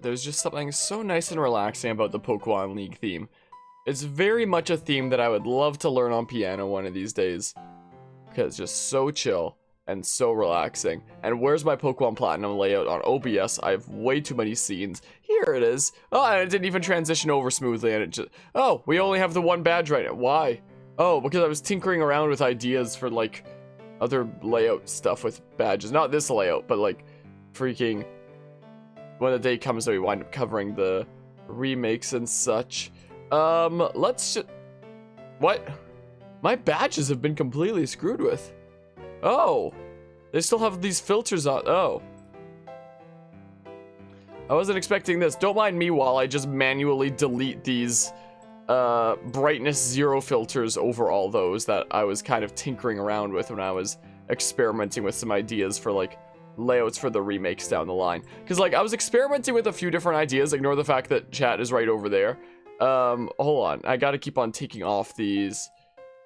there's just something so nice and relaxing about the Pokemon League theme. It's very much a theme that I would love to learn on piano one of these days. Because it's just so chill and so relaxing. And where's my Pokemon Platinum layout on OBS? I have way too many scenes. Here it is. Oh, and it didn't even transition over smoothly. And it just... Oh, we only have the one badge right now. Why? Oh, because I was tinkering around with ideas for, like, other layout stuff with badges. Not this layout, but, like, freaking... When the day comes that we wind up covering the remakes and such. Let's just... What? My badges have been completely screwed with. Oh. They still have these filters on. Oh. I wasn't expecting this. Don't mind me while I just manually delete these brightness 0 filters over all those that I was kind of tinkering around with when I was experimenting with some ideas for, like, layouts for the remakes down the line. Because, like, I was experimenting with a few different ideas. Ignore the fact that chat is right over there. Hold on. I gotta keep on taking off these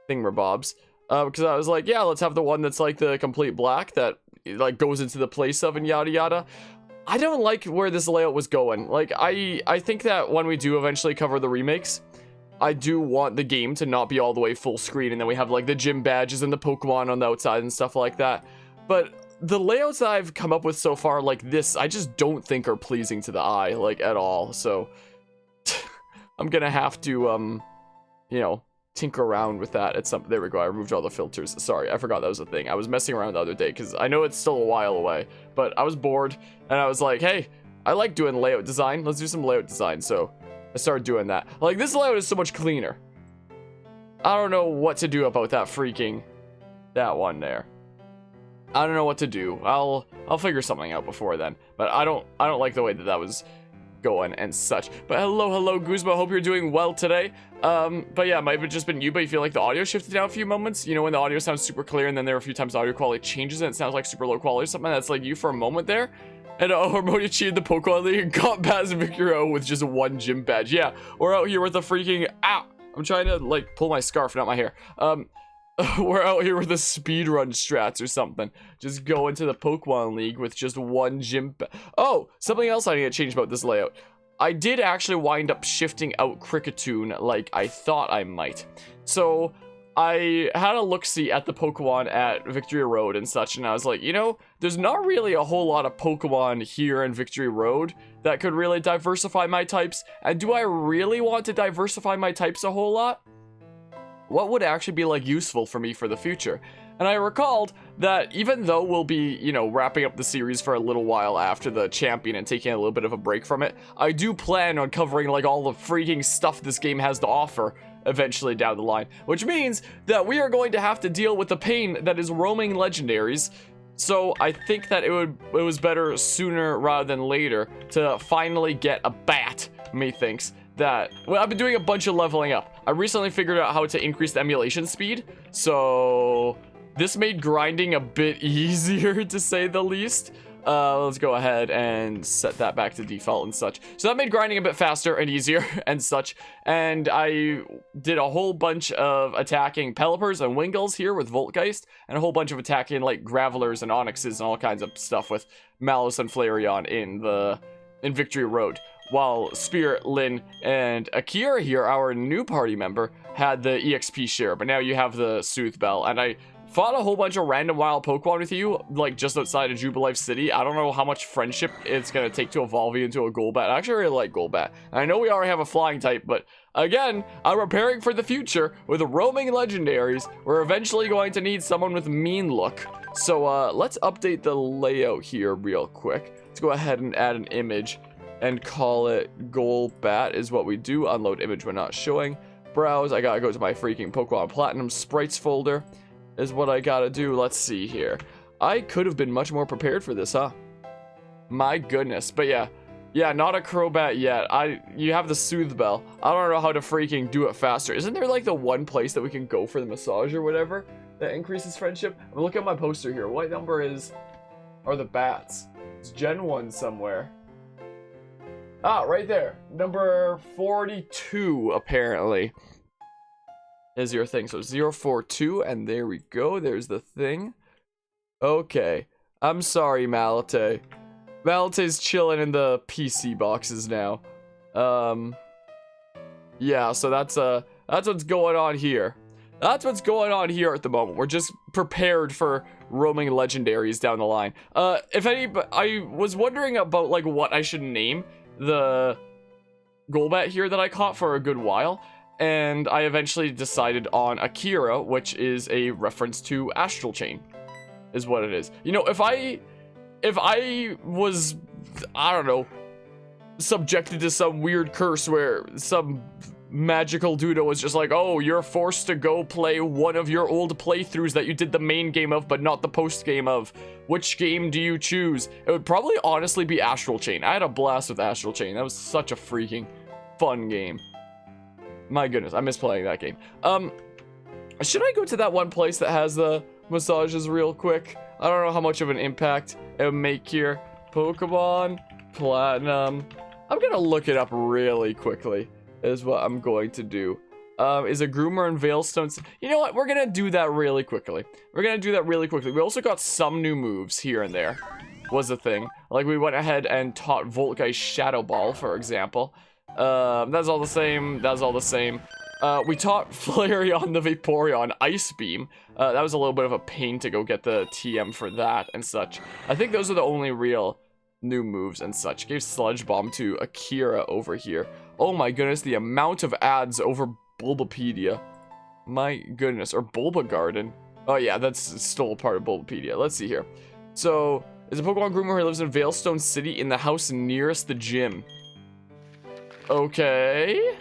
thingamabobs. Because I was like, yeah, let's have the one that's, like, the complete black that, like, goes into the place of and yada yada. I don't like where this layout was going. Like, I think that when we do eventually cover the remakes, I do want the game to not be all the way full screen, and then we have, like, the gym badges and the Pokemon on the outside and stuff like that. But the layouts that I've come up with so far, like this, I just don't think are pleasing to the eye, like, at all. So, I'm gonna have to, you know, tinker around with that at some... There we go, I removed all the filters. Sorry, I forgot that was a thing. I was messing around the other day, because I know it's still a while away, but I was bored, and I was like, hey, I like doing layout design. Let's do some layout design, so I started doing that. Like, this layout is so much cleaner. I don't know what to do about that freaking... that one there. I don't know what to do. I'll figure something out before then. But I don't like the way that that was going and such. But hello, Guzma. Hope you're doing well today. But yeah, it might have just been you, but you feel like the audio shifted down a few moments. You know, when the audio sounds super clear, and then there are a few times the audio quality changes and it sounds like super low quality or something. That's like you for a moment there. And Harmonia cheated the Pokemon League and got past Victory Road with just one gym badge. Yeah, we're out here with the freaking... Ow! I'm trying to, like, pull my scarf, not my hair. We're out here with the speedrun strats or something. Just go into the Pokemon League with just one gym... Oh, something else I need to change about this layout. I did actually wind up shifting out Kricketune like I thought I might. So, I had a look-see at the Pokemon at Victory Road and such, and I was like, you know, there's not really a whole lot of Pokemon here in Victory Road that could really diversify my types. And do I really want to diversify my types a whole lot? What would actually be, like, useful for me for the future? And I recalled that even though we'll be, you know, wrapping up the series for a little while after the champion and taking a little bit of a break from it, I do plan on covering, like, all the freaking stuff this game has to offer eventually down the line. Which means that we are going to have to deal with the pain that is roaming legendaries. So I think that it was better sooner rather than later to finally get a bat, methinks. That, well, I've been doing a bunch of leveling up. I recently figured out how to increase the emulation speed, so this made grinding a bit easier, to say the least. Let's go ahead and set that back to default and such. So that made grinding a bit faster and easier and such, and I did a whole bunch of attacking Pelipers and Wingles here with Voltgeist, and a whole bunch of attacking, like, Gravelers and Onyxes and all kinds of stuff with Mallows and Flareon in Victory Road. While Spirit, Lynn, and Akira here, our new party member, had the EXP share, but now you have the Soothe Bell, and I fought a whole bunch of random wild Pokemon with you, like, just outside of Jubilife City. I don't know how much friendship it's gonna take to evolve you into a Golbat. I actually really like Golbat, and I know we already have a flying type, but again, I'm preparing for the future with roaming legendaries. We're eventually going to need someone with mean look. So, let's update the layout here real quick. Let's go ahead and add an image and call it Golbat is what we do. Unload image when not showing. Browse. I gotta go to my freaking Pokemon Platinum sprites folder is what I gotta do. Let's see here. I could have been much more prepared for this, huh? My goodness. But yeah, not a Crobat yet. You have the Soothe Bell. I don't know how to freaking do it faster. Isn't there, like, the one place that we can go for the massage or whatever that increases friendship? I'm looking at my poster here. What number are the bats? It's Gen 1 somewhere. Ah, right there. Number 42, apparently, is your thing. So 042, and there we go. There's the thing. Okay. I'm sorry, Malate. Valte's chilling in the PC boxes now. Yeah, so that's what's going on here. That's what's going on here at the moment. We're just prepared for roaming legendaries down the line. If any, I was wondering about like what I should name the Golbat here that I caught for a good while, and I eventually decided on Akira, which is a reference to Astral Chain, is what it is. You know, if I was, I don't know, subjected to some weird curse where some magical dude was just like, oh, you're forced to go play one of your old playthroughs that you did the main game of but not the post game of, which game do you choose? It would probably honestly be Astral Chain. I had a blast with Astral Chain. That was such a freaking fun game. My goodness, I miss playing that game. Should I go to that one place that has the massages real quick? I don't know how much of an impact it would make here. Pokemon Platinum. I'm gonna look it up really quickly, is what I'm going to do. Is a groomer in Veilstone? You know what? We're gonna do that really quickly. We also got some new moves here and there, was a thing. Like, we went ahead and taught Voltgeist Shadow Ball, for example. That's all the same. We taught Flareon the Vaporeon Ice Beam. That was a little bit of a pain to go get the TM for that and such. I think those are the only real new moves and such. Gave Sludge Bomb to Akira over here. Oh my goodness, the amount of ads over Bulbapedia. My goodness, or Bulba Garden. Oh yeah, that's still a part of Bulbapedia. Let's see here. So, is a Pokemon groomer who lives in Veilstone City in the house nearest the gym. Okay.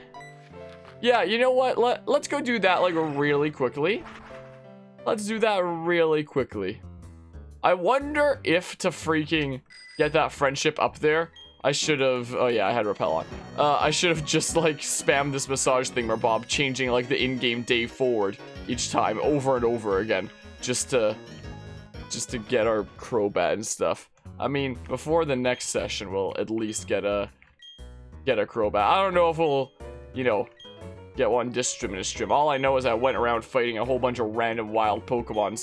Yeah, you know what? Let's go do that, like, really quickly. Let's do that really quickly. I wonder if to freaking get that friendship up there, I should have... Oh, yeah, I had Repel on. I should have just, like, spammed this massage thingamabob, changing, like, the in-game day forward each time, over and over again, just to get our Crobat and stuff. I mean, before the next session, we'll at least get a Crobat. I don't know if we'll, you know, get one this stream and this stream. All I know is I went around fighting a whole bunch of random wild Pokemon,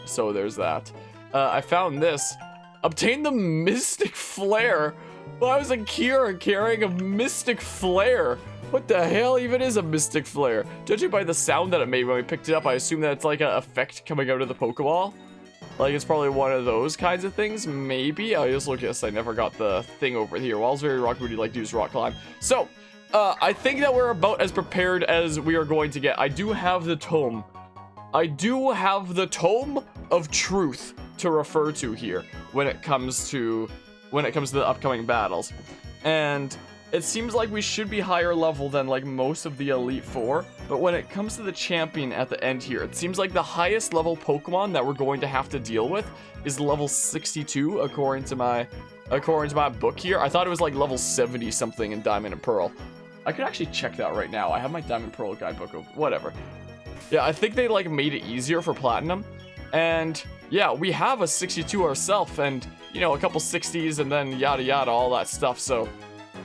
so there's that. I found this. Obtain the Mystic Flare. Well, I was a Akira carrying a Mystic Flare. What the hell even is a Mystic Flare? Judging by the sound that it made when we picked it up, I assume that it's like an effect coming out of the Pokeball. Like, it's probably one of those kinds of things, maybe? I just look at I never got the thing over here. Wild's very rock, would you like to use Rock Climb? So, I think that we're about as prepared as we are going to get. I do have the tome. I do have the Tome of Truth to refer to here when it comes to the upcoming battles. And it seems like we should be higher level than like most of the Elite Four, but when it comes to the champion at the end here, it seems like the highest level Pokemon that we're going to have to deal with is level 62 according to my book here. I thought it was like level 70 something in Diamond and Pearl. I could actually check that right now. I have my Diamond and Pearl guidebook of whatever. Yeah, I think they like made it easier for Platinum. And yeah, we have a 62 ourselves and, you know, a couple 60s and then yada yada, all that stuff. So,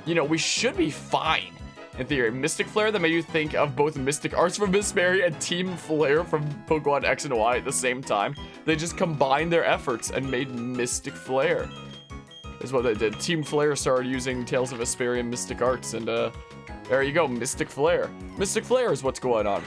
you know, we should be fine in theory. Mystic Flare, that made you think of both Mystic Arts from Miss Mary and Team Flare from Pokemon X and Y at the same time. They just combined their efforts and made Mystic Flare. Is what they did. Team Flare started using Tales of Vesperia and Mystic Arts, and there you go, Mystic Flare. Mystic Flare is what's going on.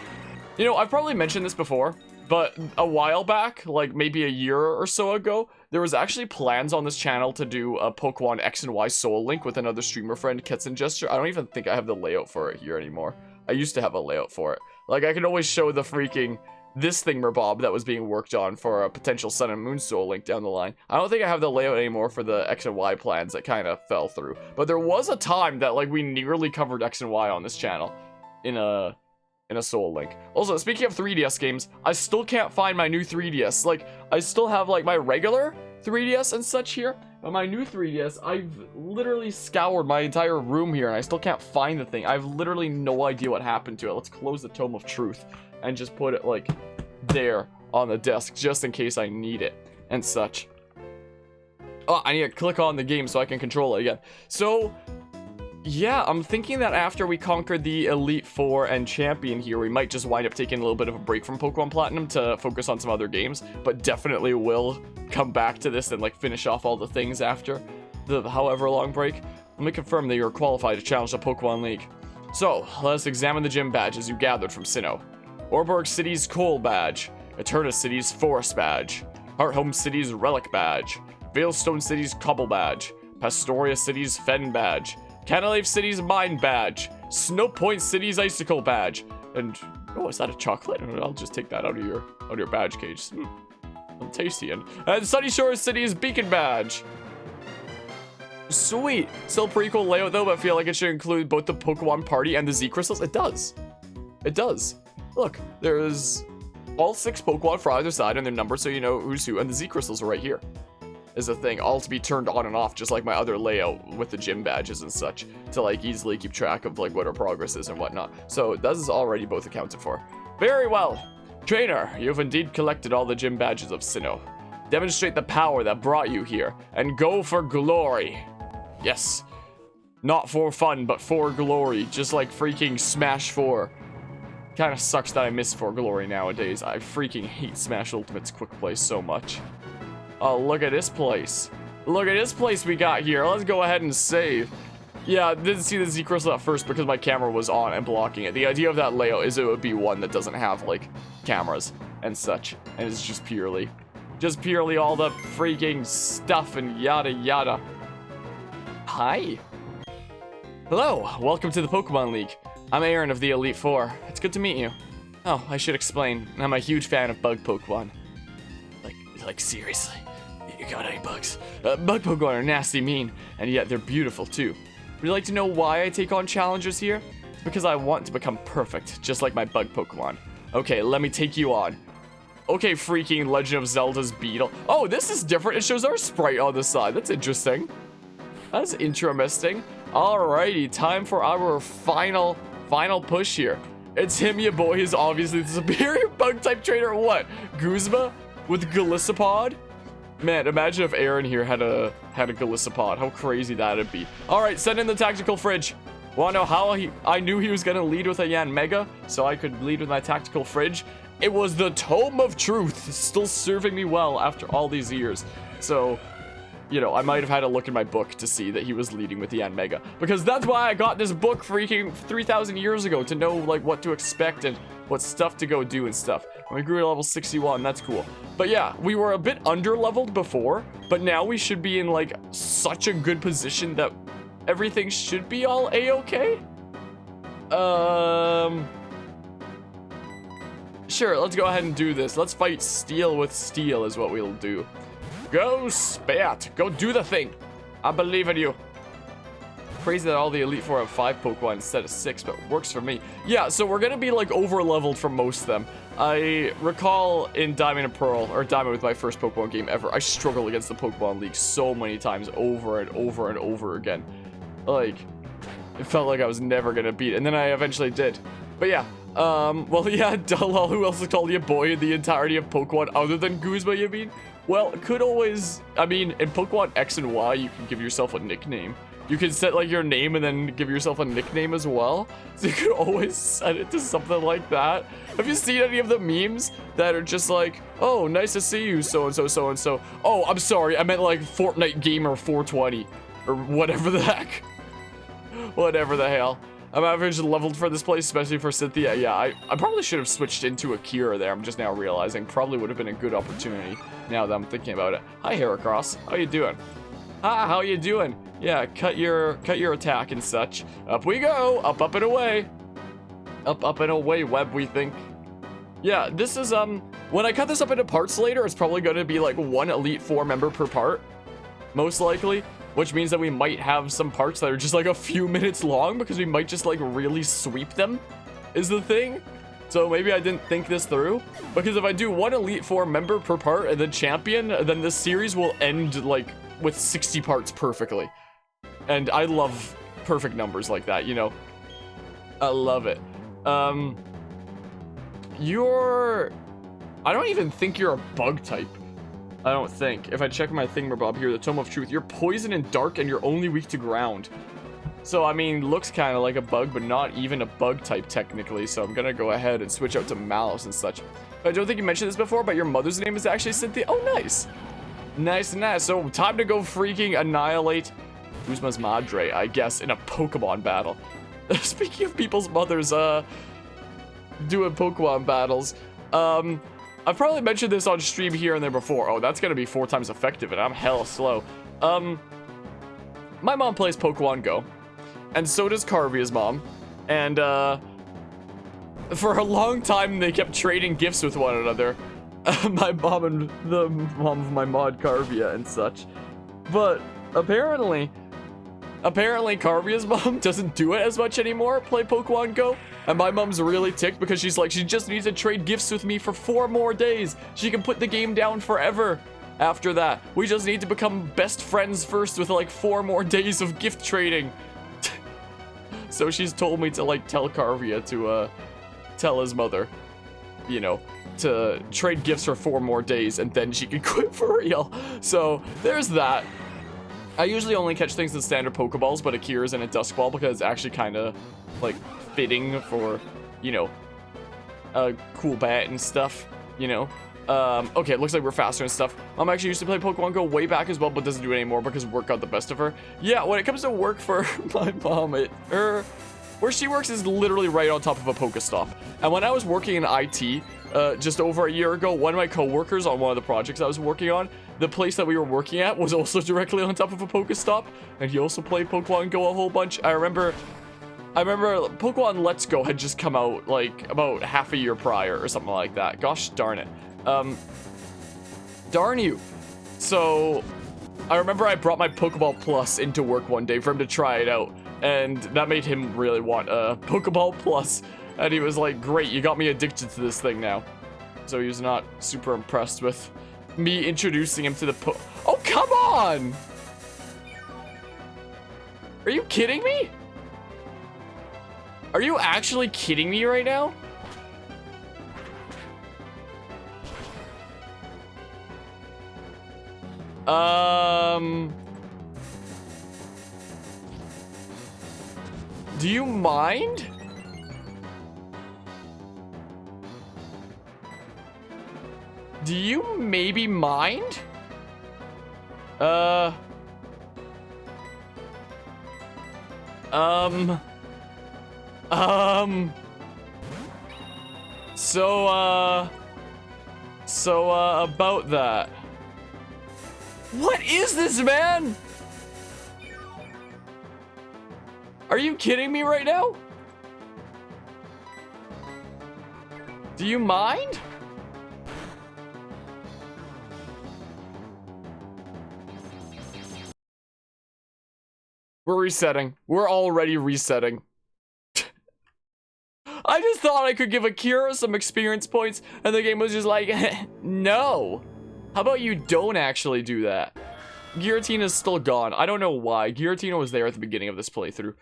You know, I've probably mentioned this before, but a while back, like maybe a year or so ago, there was actually plans on this channel to do a Pokemon X and Y Soul Link with another streamer friend, Ketzengesture. I don't even think I have the layout for it here anymore. I used to have a layout for it. Like, I could always show the freaking this thingamabob that was being worked on for a potential Sun and Moon Soul Link down the line. I don't think I have the layout anymore for the X and Y plans that kind of fell through. But there was a time that, like, we nearly covered X and Y on this channel in a Soul Link. Also, speaking of 3DS games, I still can't find my new 3DS. Like, I still have, like, my regular 3DS and such here, but my new 3DS, I've literally scoured my entire room here, and I still can't find the thing. I have literally no idea what happened to it. Let's close the Tome of Truth and just put it, like, there on the desk, just in case I need it and such. Oh, I need to click on the game so I can control it again. So, yeah, I'm thinking that after we conquer the Elite Four and Champion here, we might just wind up taking a little bit of a break from Pokemon Platinum to focus on some other games, but definitely will come back to this and like finish off all the things after the however long break. Let me confirm that you're qualified to challenge the Pokemon League. So, let's examine the gym badges you gathered from Sinnoh. Orborg City's Coal Badge, Eterna City's Forest Badge, Hearthome City's Relic Badge, Veilstone City's Cobble Badge, Pastoria City's Fen Badge, Canalave City's Mine Badge, Snow Point City's Icicle Badge, and oh, is that a chocolate? I'll just take that out of your badge cage. Tasty. And Sunny Shore City's Beacon Badge. Sweet. Still pretty cool layout though, but I feel like it should include both the Pokemon Party and the Z Crystals. It does. It does. Look, there's all 6 Pokemon for either side and their numbers, so you know who's who, and the Z Crystals are right here. Is a thing, all to be turned on and off, just like my other layout with the gym badges and such, to like easily keep track of like what our progress is and whatnot. So that is already both accounted for. Very well. Trainer, you've indeed collected all the gym badges of Sinnoh. Demonstrate the power that brought you here, and go for glory. Yes. Not for fun, but for glory, just like freaking Smash 4. Kinda sucks that I miss for glory nowadays. I freaking hate Smash Ultimate's quick play so much. Oh, look at this place. Look at this place we got here. Let's go ahead and save. Yeah, I didn't see the Z Crystal at first because my camera was on and blocking it. The idea of that layout is it would be one that doesn't have, like, cameras and such. And it's just purely all the freaking stuff and yada yada. Hi. Hello, welcome to the Pokemon League. I'm Aaron of the Elite Four. It's good to meet you. Oh, I should explain. I'm a huge fan of bug Pokemon. Like seriously, you got any bugs? Bug Pokemon are nasty mean, and yet they're beautiful too. Would you like to know why I take on challenges here? It's because I want to become perfect, just like my bug Pokemon. Okay, let me take you on. Okay, freaking Legend of Zelda's Beetle. Oh, this is different. It shows our sprite on the side. That's interesting. That's interesting. Alrighty, time for our final push here. It's him, ya boy. He's obviously the superior bug type trainer. What? Guzma? With Golisopod? Man, imagine if Aaron here had a Golisopod. How crazy that'd be. Alright, send in the tactical fridge. Wanna know how I knew he was gonna lead with a Yanmega, so I could lead with my tactical fridge? It was the Tome of Truth, still serving me well after all these years. So, you know, I might have had to look in my book to see that he was leading with the Yanmega. Because that's why I got this book freaking 3,000 years ago, to know, like, what to expect and what stuff to go do and stuff. And we grew to level 61, that's cool. But yeah, we were a bit under-leveled before, but now we should be in, like, such a good position that everything should be all A-okay? Sure, let's go ahead and do this. Let's fight steel with steel is what we'll do. Go Spat! Go do the thing! I believe in you. Crazy that all the Elite Four have 5 Pokemon instead of 6, but works for me. Yeah, so we're gonna be like over-leveled from most of them. I recall in Diamond and Pearl, or Diamond with my first Pokemon game ever, I struggled against the Pokemon League so many times over and over and over again. Like, it felt like I was never gonna beat it, and then I eventually did. But yeah, well yeah, duh, who else is called you boy in the entirety of Pokemon other than Guzma, you mean? Well, it could always, I mean, in Pokemon X and Y, you can give yourself a nickname. You can set like your name and then give yourself a nickname as well. So you could always set it to something like that. Have you seen any of the memes that are just like, oh, nice to see you, so-and-so, so-and-so. Oh, I'm sorry, I meant like Fortnite Gamer 420 or whatever the heck. Whatever the hell. I'm average leveled for this place, especially for Cynthia. Yeah, I probably should have switched into Akira there. I'm just now realizing. Probably would have been a good opportunity now that I'm thinking about it. Hi, Heracross. How you doing? Hi, how you doing? Yeah, cut your attack and such. Up we go. Up and away. Up and away, Web, we think. Yeah, this is, when I cut this up into parts later, it's probably going to be like 1 Elite Four member per part. Most likely. Which means that we might have some parts that are just like a few minutes long because we might just like really sweep them, is the thing. So maybe I didn't think this through. Because if I do 1 Elite Four member per part and then champion, then this series will end like with 60 parts perfectly. And I love perfect numbers like that, you know. I love it. I don't even think you're a bug type. I don't think. If I check my thingamabob here, the Tome of Truth, you're poison and dark and you're only weak to ground. So, I mean, looks kind of like a bug, but not even a bug type technically. So I'm going to go ahead and switch out to Mallows and such. I don't think you mentioned this before, but your mother's name is actually Cynthia. Oh, nice. Nice. So time to go freaking annihilate Uzma's Madre, I guess, in a Pokemon battle. Speaking of people's mothers, doing Pokemon battles, I've probably mentioned this on stream here and there before. Oh, that's going to be 4 times effective, and I'm hella slow. My mom plays Pokemon Go. And so does Carvia's mom. And, for a long time, they kept trading gifts with one another. My mom and the mom of my mod, Carvia, and such. But, apparently, Carvia's mom doesn't do it as much anymore, play Pokemon Go. And my mom's really ticked because she's like, she just needs to trade gifts with me for 4 more days. She can put the game down forever. After that, we just need to become best friends first with like 4 more days of gift trading. So she's told me to like tell Carvia to tell his mother, you know, to trade gifts for 4 more days and then she can quit for real. So there's that. I usually only catch things in standard Pokeballs, but Akira's in a Dusk Ball because it's actually kind of like fitting for, you know, a cool bat and stuff, you know. Okay, it looks like we're faster and stuff. Mom actually used to play Pokemon Go way back as well, but doesn't do it anymore because work got the best of her. Yeah, when it comes to work for my mom, where she works is literally right on top of a Pokestop. And when I was working in IT, just over a year ago, one of my coworkers on one of the projects I was working on, the place that we were working at was also directly on top of a Pokestop, and he also played Pokemon Go a whole bunch. I remember Pokemon Let's Go had just come out like about half a year prior or something like that. Gosh darn it. Darn you. So I remember I brought my Pokeball Plus into work one day for him to try it out, and that made him really want a Pokeball Plus, and he was like, great, you got me addicted to this thing now. So he was not super impressed with me introducing him to the oh, come on! Are you kidding me? Are you actually kidding me right now? Do you mind? Do you maybe mind? So, about that. What is this, man? Are you kidding me right now? Do you mind? We're resetting. We're already resetting. I just thought I could give Akira some experience points, and the game was just like, no. How about you don't actually do that? Giratina's still gone. I don't know why. Giratina was there at the beginning of this playthrough.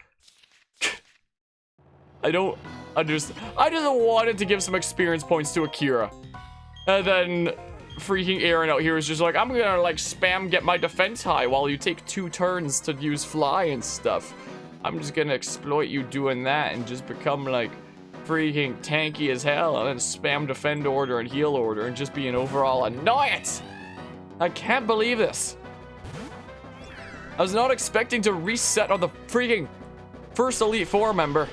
I don't understand. I just wanted to give some experience points to Akira. And then freaking Aaron out here is just like, I'm gonna like spam get my defense high while you take 2 turns to use fly and stuff. I'm just gonna exploit you doing that and just become like freaking tanky as hell and then spam defend order and heal order and just be an overall annoyance. I can't believe this. I was not expecting to reset on the freaking first Elite Four member.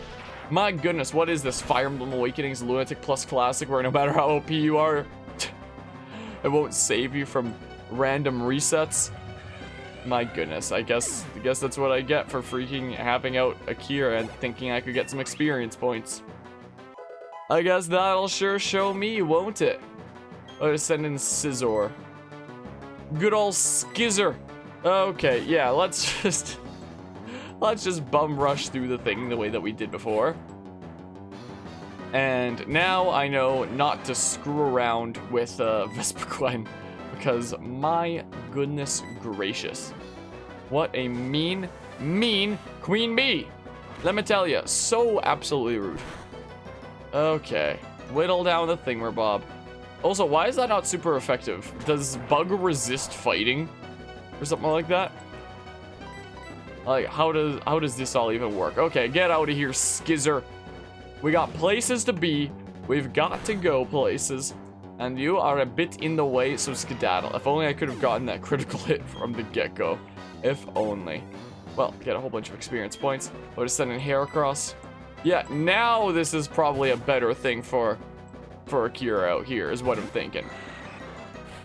My goodness, what is this? Fire Emblem Awakenings Lunatic Plus Classic, where no matter how OP you are, it won't save you from random resets. My goodness, I guess that's what I get for freaking having out Akira and thinking I could get some experience points. I guess that'll sure show me, won't it? I'll send in Scizor. Good old Skizzer. Okay, yeah, let's just bum rush through the thing the way that we did before. And now I know not to screw around with Vespiquen, because my goodness gracious. What a mean Queen Bee. Let me tell you, so absolutely rude. Okay, whittle down the thingamabob. Also, why is that not super effective? Does Bug resist fighting? Or something like that? Like, how does this all even work? Okay, get out of here, Skizzer. We got places to be. We've got to go places. And you are a bit in the way, so skedaddle. If only I could have gotten that critical hit from the get-go. If only. Well, get a whole bunch of experience points. We'll just send in hair across. Yeah, now this is probably a better thing for Akira out here, is what I'm thinking.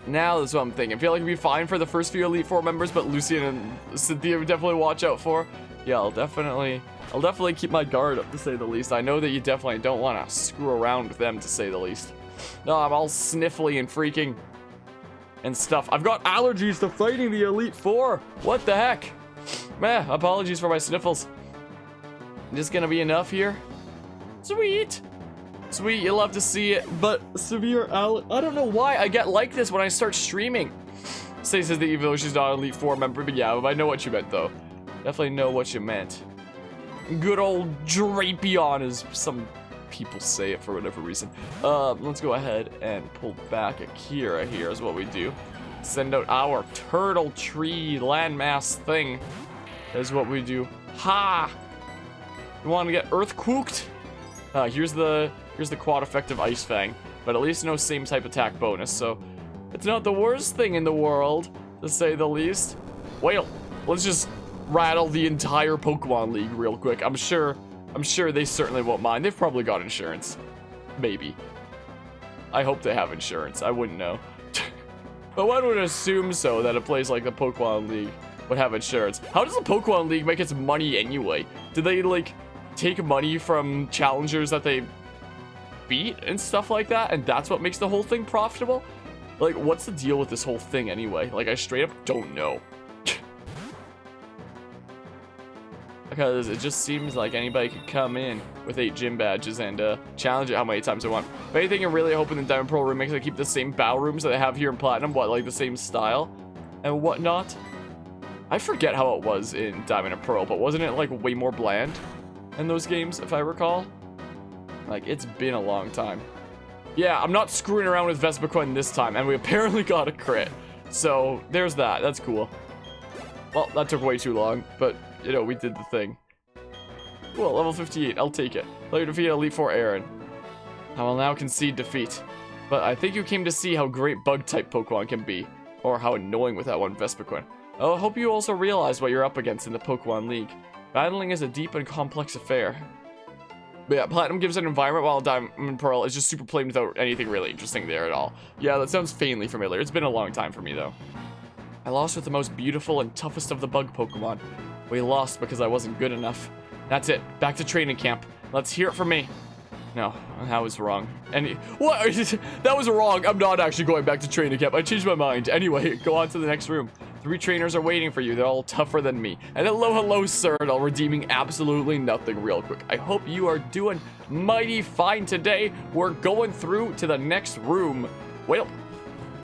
Now that's what I'm thinking. I feel like it'd be fine for the first few Elite Four members, but Lucian and Cynthia would definitely watch out for. Yeah, I'll definitely keep my guard up, to say the least. I know that you definitely don't want to screw around with them, to say the least. No, I'm all sniffly and freaking and stuff. I've got allergies to fighting the Elite Four. What the heck? Meh, apologies for my sniffles. Is this gonna be enough here? Sweet. Sweet, you'll love to see it, but severe I don't know why I get like this when I start streaming. Says that even though she's not an Elite Four member, but yeah, I know what you meant though. Definitely know what you meant. Good old Drapion, as some people say it for whatever reason. Let's go ahead and pull back Akira here is what we do. Send out our turtle tree landmass thing is what we do. Ha! You want to get earthquaked? Here's the quad effective Ice Fang, but at least no same type attack bonus, so it's not the worst thing in the world, to say the least. Well, let's just rattle the entire Pokemon League real quick. I'm sure they certainly won't mind. They've probably got insurance. Maybe. I hope they have insurance. I wouldn't know. But one would assume so, that a place like the Pokemon League would have insurance. How does the Pokemon League make its money anyway? Do they, like, take money from challengers that they beat and stuff like that, and that's what makes the whole thing profitable? Like, what's the deal with this whole thing anyway? Like, I straight up don't know. Because it just seems like anybody could come in with 8 gym badges and challenge it how many times they want. If anything, I'm really hoping the Diamond Pearl remakes they keep the same battle rooms that they have here in Platinum, like the same style and whatnot. I forget how it was in Diamond and Pearl, but wasn't it like way more bland in those games, if I recall? Like, it's been a long time. Yeah, I'm not screwing around with Vespiquen this time, and we apparently got a crit. So, there's that. That's cool. Well, that took way too long, but, you know, we did the thing. Cool, level 58. I'll take it. Player defeated Elite Four Aaron. I will now concede defeat. But I think you came to see how great Bug-type Pokemon can be. Or how annoying with that one Vespiquen. I hope you also realize what you're up against in the Pokemon League. Battling is a deep and complex affair. But yeah, Platinum gives an environment while Diamond and Pearl is just super plain without anything really interesting there at all. Yeah, that sounds faintly familiar. It's been a long time for me, though. I lost with the most beautiful and toughest of the bug Pokemon. We lost because I wasn't good enough. That's it. Back to training camp. Let's hear it from me. No, that was wrong. What? That was wrong. I'm not actually going back to training camp. I changed my mind. Anyway, go on to the next room. 3 trainers are waiting for you. They're all tougher than me. And hello, sir. And all redeeming absolutely nothing real quick. I hope you are doing mighty fine today. We're going through to the next room. Well,